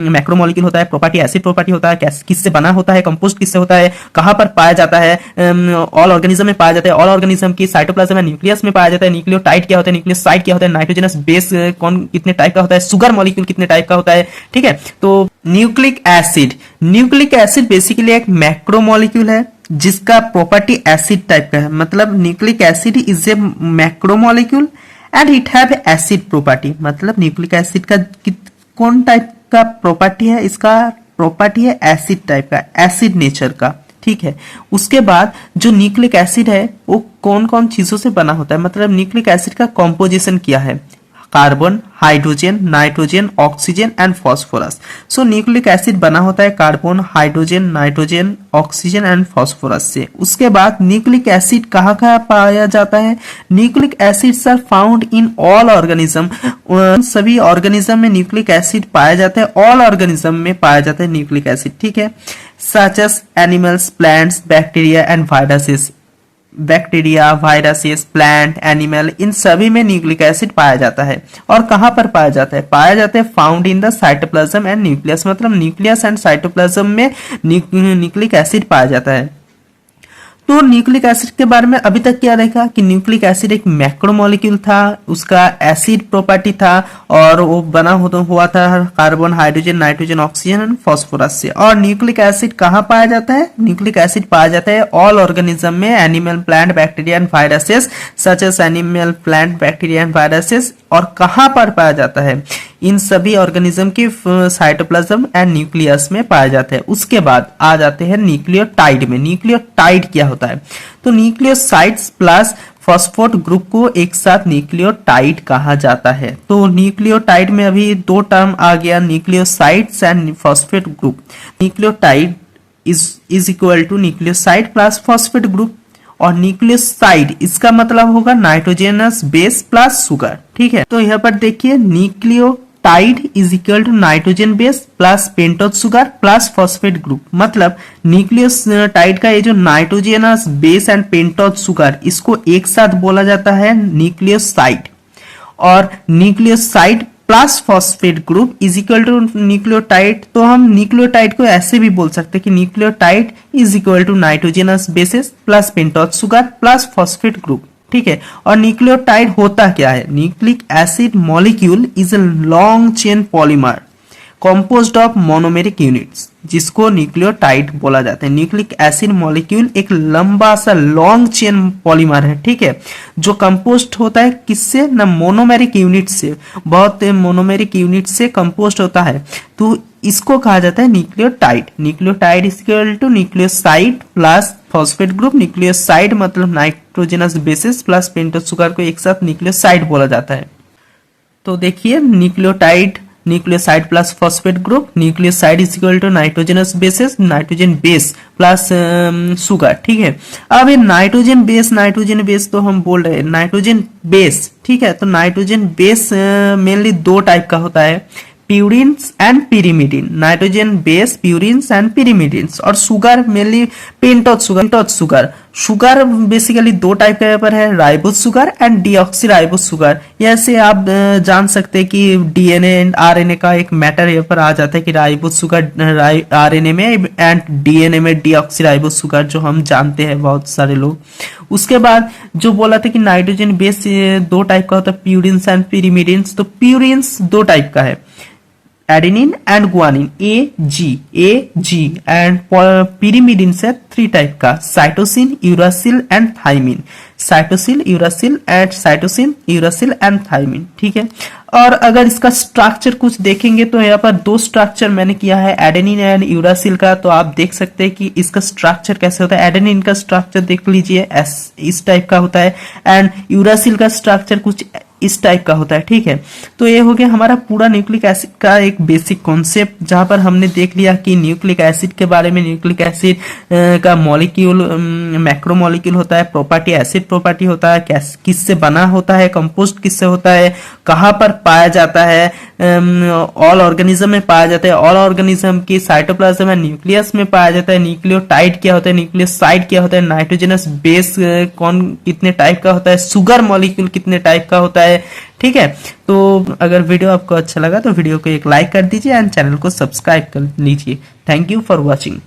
Macromolecule होता है, property acid property होता है, किससे बना होता है, कंपोस्ट किससे होता है, कहाँ पर पाया जाता है, ऑल ऑर्गेनिज्म में पाया जाता है, ऑल ऑर्गेनिज्म की साइटोप्लाज्म या न्यूक्लियस में पाया जाता है, न्यूक्लियोटाइड क्या होता है, न्यूक्लियोसाइड क्या होता है, नाइट्रोजनस बेस कौन कितने टाइप का होता है, सुगर मॉलिक्यूल कितने टाइप का होता है। ठीक है, तो न्यूक्लिक एसिड बेसिकली एक मैक्रोमोलिक्यूल है जिसका प्रॉपर्टी एसिड टाइप का है। मतलब nucleic acid is a macromolecule and it have acid property. मतलब न्यूक्लिक एसिड का कौन टाइप का प्रॉपर्टी है, इसका प्रॉपर्टी है एसिड टाइप का, एसिड नेचर का। ठीक है, उसके बाद जो न्यूक्लिक एसिड है वो कौन कौन चीजों से बना होता है, मतलब न्यूक्लिक एसिड का कॉम्पोजिशन क्या है, carbon, hydrogen, nitrogen, oxygen and phosphorus. So nucleic acid बना होता है carbon, hydrogen, nitrogen, oxygen and phosphorus से। उसके बाद न्यूक्लिक एसिड कहाँ कहाँ पाया जाता है, nucleic acids are found in all organism. सभी ऑर्गेनिज्म में न्यूक्लिक एसिड पाया जाता है, ऑल ऑर्गेनिज्म में पाया जाता है न्यूक्लिक एसिड। ठीक है, such as animals, plants, bacteria and viruses. Bacteria, viruses, plant, animal, इन सभी में न्यूक्लिक एसिड पाया जाता है। और कहां पर पाया जाता है, पाया जाता है found in the cytoplasm and nucleus. मतलब न्यूक्लियस एंड साइटोप्लाज्म में न्यूक्लिक एसिड पाया जाता है। तो न्यूक्लिक एसिड के बारे में अभी तक क्या देखा कि न्यूक्लिक एसिड एक मैक्रोमोलिक्यूल था, उसका एसिड प्रॉपर्टी था और वो बना हुआ था carbon, hydrogen, nitrogen, oxygen and phosphorus से। और न्यूक्लिक एसिड कहाँ पाया जाता है, न्यूक्लिक एसिड पाया जाता है ऑल ऑर्गेनिज्म में, animal, plant, bacteria and viruses, such as animal, plant, bacteria and viruses. और कहाँ पर पाया जाता है, इन सभी ऑर्गेनिज्म की साइटोप्लाज्म एंड न्यूक्लियस में पाया जाता है। उसके बाद आ जाते हैं न्यूक्लियोटाइड में। न्यूक्लियोटाइड क्या होता है, तो न्यूक्लियोसाइड्स प्लस फॉस्फेट ग्रुप को एक साथ न्यूक्लियोटाइड कहा जाता है। तो न्यूक्लियोटाइड में अभी दो टर्म आ गया, nucleosides and phosphate group. Nucleotide is equal to nucleoside plus phosphate group. और न्यूक्लियोसाइड इसका मतलब होगा नाइट्रोजनस बेस प्लस शुगर। ठीक है, तो यहाँ पर देखिए nucleotide is equal to nitrogen base plus pentose sugar plus phosphate group. मतलब न्यूक्लियोटाइड का ये जो nitrogenous base and pentose sugar, इसको एक साथ बोला जाता है न्यूक्लियोसाइड। और nucleoside plus phosphate group is equal to nucleotide. तो हम न्यूक्लियोटाइड को ऐसे भी बोल सकते हैं कि nucleotide is equal to nitrogenous bases plus pentose sugar plus phosphate group. ठीक है, और न्यूक्लियोटाइड होता क्या है, nucleic acid molecule is a long chain polymer composed of monomeric units, जिसको न्यूक्लियोटाइड बोला जाता है। न्यूक्लिक एसिड मॉलिक्यूल एक लंबा सा लॉन्ग चेन पॉलीमर है। ठीक है, जो कंपोस्ट होता है किससे, ना मोनोमेरिक यूनिट से, बहुत मोनोमेरिक यूनिट से कंपोस्ट होता है। तो इसको कहा जाता है nucleotide. Nucleotide is equal to nucleoside plus phosphate group. Nucleoside मतलब nitrogenous bases plus pentose sugar को एक साथ न्यूक्लियोसाइड बोला जाता है। तो देखिए nucleotide, nucleoside plus phosphate group, nucleoside is equal to nitrogenous bases, nitrogen base plus sugar. ठीक है, अब ये नाइट्रोजन बेस तो हम बोल रहे हैं नाइट्रोजन बेस। ठीक है, तो नाइट्रोजन बेस मेनली दो टाइप का होता है, purines and pyrimidine. Nitrogen base purines and pyrimidines. और sugar mainly pentose sugar. Sugar basically दो टाइप के पर है, ribose sugar and deoxyribose sugar. ऐसे आप जान सकते हैं कि डीएनए एंड आरएनए का एक मैटर यहाँ पर आ जाता है कि राइबोज शुगर आरएनए में एंड डीएनए में डीऑक्सीराइबोज शुगर, जो हम जानते हैं बहुत सारे लोग। उसके बाद जो बोला था कि नाइट्रोजन बेस दो टाइप का होता है, प्यूरिन्स एंड पिरिमिडिन्स। तो प्यूरिन्स दो टाइप का है, adenine and guanine, A G and pyrimidine से थ्री टाइप का, cytosine, uracil and thymine. Cytosine, uracil and thymine. ठीक है, और अगर इसका स्ट्रक्चर कुछ देखेंगे तो यहाँ पर दो स्ट्रक्चर मैंने किया है एडेनिन एंड यूरासिल का। तो आप देख सकते हैं कि इसका स्ट्रक्चर कैसे होता है। एडेनिन का स्ट्रक्चर देख लीजिए, इस टाइप का होता है एंड यूरासिल का स्ट्रक्चर कुछ इस टाइप का होता है। ठीक है, तो ये हो गया हमारा पूरा न्यूक्लिक एसिड का एक बेसिक कॉन्सेप्ट, जहां पर हमने देख लिया कि न्यूक्लिक एसिड के बारे में। न्यूक्लिक एसिड का मॉलिक्यूल मैक्रोमोलिक्यूल होता है, प्रॉपर्टी एसिड प्रॉपर्टी होता है, किससे बना होता है, कंपोस्ट किससे होता है, कहाँ पर पाया जाता है, ऑल ऑर्गेनिज्म में पाया जाता है, ऑल ऑर्गेनिज्म की साइटोप्लाज्म एंड न्यूक्लियस में पाया जाता है, न्यूक्लियोटाइड क्या होता है, न्यूक्लियोसाइड क्या होता है, नाइट्रोजनस बेस कौन कितने टाइप का होता है, शुगर मॉलिक्यूल कितने टाइप का होता है, है। ठीक है, तो अगर वीडियो आपको अच्छा लगा तो वीडियो को एक लाइक कर दीजिए एंड चैनल को सब्सक्राइब कर लीजिए। Thank you for watching.